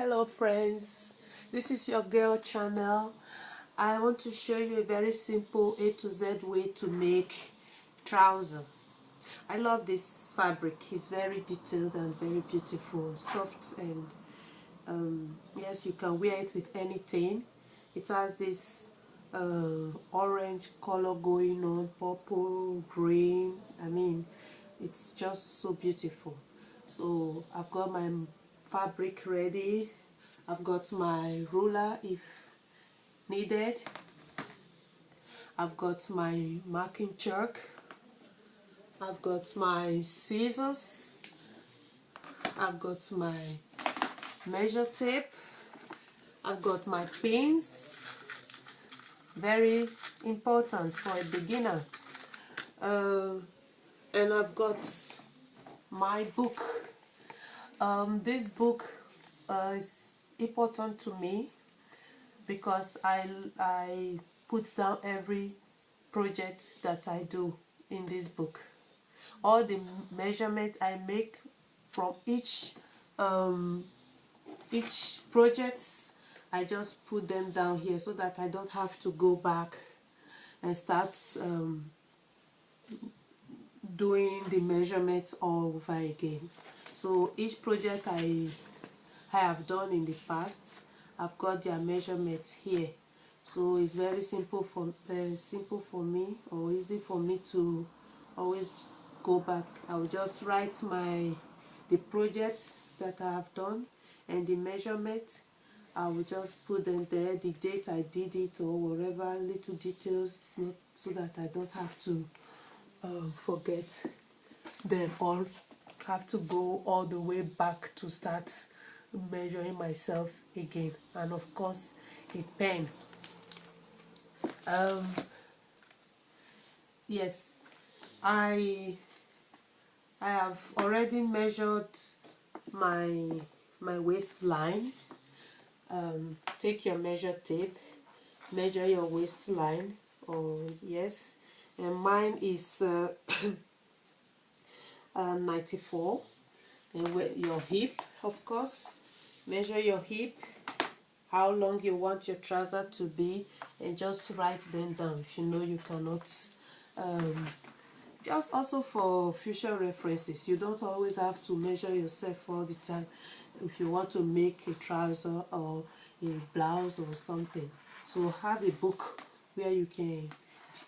Hello friends, this is your girl channel. I want to show you a very simple A to Z way to make trouser. I love this fabric. It's very detailed and very beautiful, soft, and yes, you can wear it with anything. It has this orange color going on, purple, green. It's just so beautiful. So I've got my fabric ready. I've got my ruler if needed. I've got my marking chalk. I've got my scissors. I've got my measure tape. I've got my pins. Very important for a beginner. And I've got my book. This book is important to me because I put down every project that I do in this book. All the measurements I make from each projects, I just put them down here so that I don't have to go back and start doing the measurements all over again. So each project I have done in the past, I've got their measurements here. So it's very simple for me, or easy for me to always go back. I'll just write the projects that I have done and the measurement. I will just put them there, the date I did it, or whatever little details, so that I don't have to forget them or have to go all the way back to start measuring myself again. And of course, a pen. Yes, I have already measured my waistline. Take your measure tape, measure your waistline. Yes, and mine is 94. And your hip, of course, measure your hip, how long you want your trouser to be, and just write them down if you know you cannot. Just also for future references, you don't always have to measure yourself all the time if you want to make a trouser or a blouse or something. So have a book where you can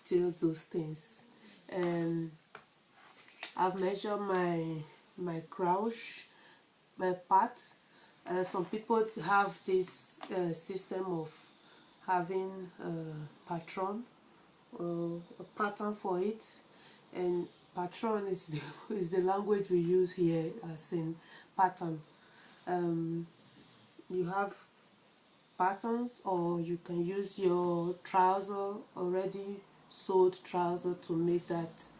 detail those things. And I've measured my crotch, my part. Some people have this system of having a pattern for it, and pattern is the language we use here, as in pattern. You have patterns, or you can use your trouser, already sewed trouser, to make that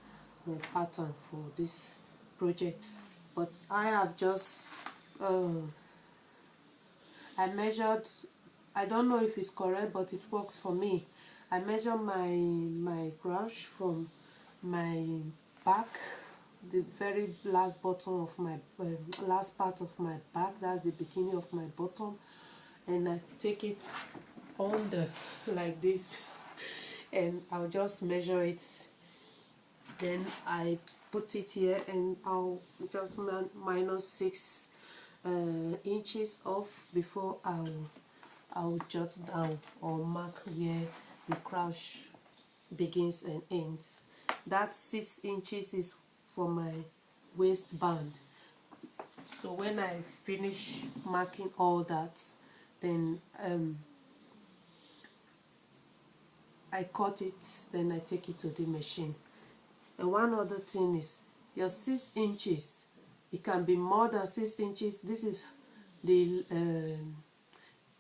pattern for this project. But I have just I measured, I don't know if it's correct, but it works for me. I measure my crotch from my back, the very last bottom of my last part of my back, that's the beginning of my bottom, and I take it under like this, and I'll just measure it. Then I put it here, and I'll just minus 6 inches off before I'll jot down or mark where the crotch begins and ends. That 6 inches is for my waistband. So when I finish marking all that, then I cut it, then I take it to the machine. And one other thing is, your 6 inches, it can be more than 6 inches. This is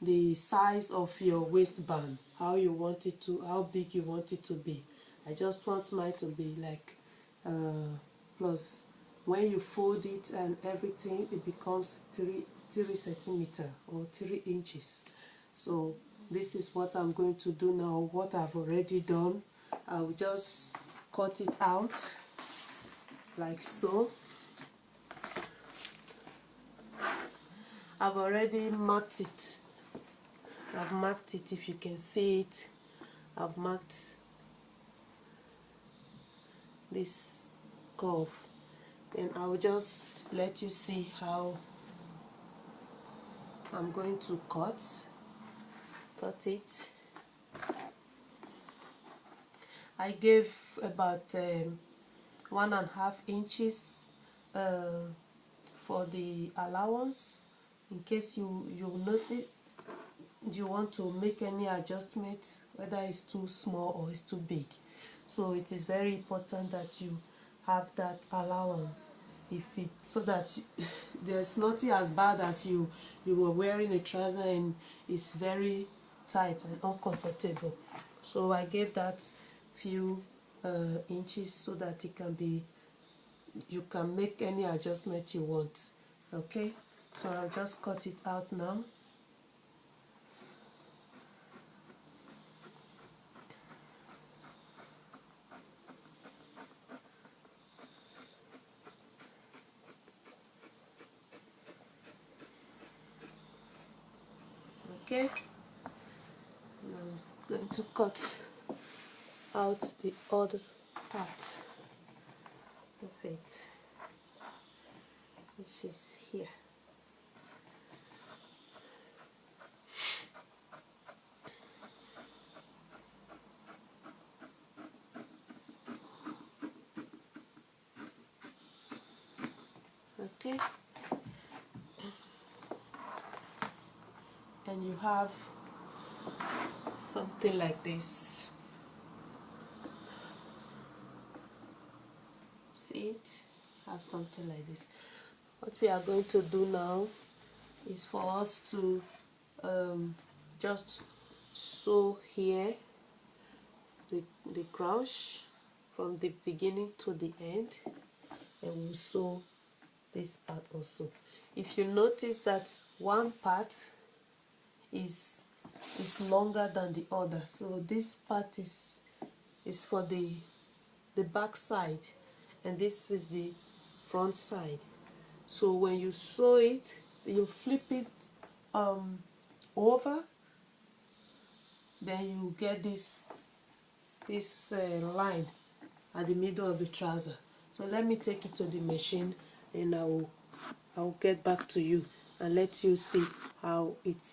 the size of your waistband, how you want it to, how big you want it to be. I just want mine to be like plus when you fold it and everything, it becomes 3 centimeters or 3 inches. So this is what I'm going to do now. What I've already done, I'll just cut it out like so. I've already marked it. I've marked it, if you can see it. I've marked this curve. Then I'll just let you see how I'm going to cut it. I gave about 1.5 inches for the allowance, in case you notice you want to make any adjustment, whether it's too small or it's too big. So it is very important that you have that allowance, so that there's nothing as bad as you were wearing a trouser and it's very tight and uncomfortable. So I gave that few inches so that it can be, you can make any adjustment you want. Okay, so I'll just cut it out now. Okay, and I'm going to cut out the other part of it, which is here. Okay, and you have something like this. See it? Have something like this. What we are going to do now is for us to just sew here the crush from the beginning to the end, and we'll sew this part also. If you notice that one part is longer than the other, so this part is for the back side and this is the front side. So when you sew it, you flip it over, then you get this line at the middle of the trouser. So let me take it to the machine and I'll get back to you and let you see how it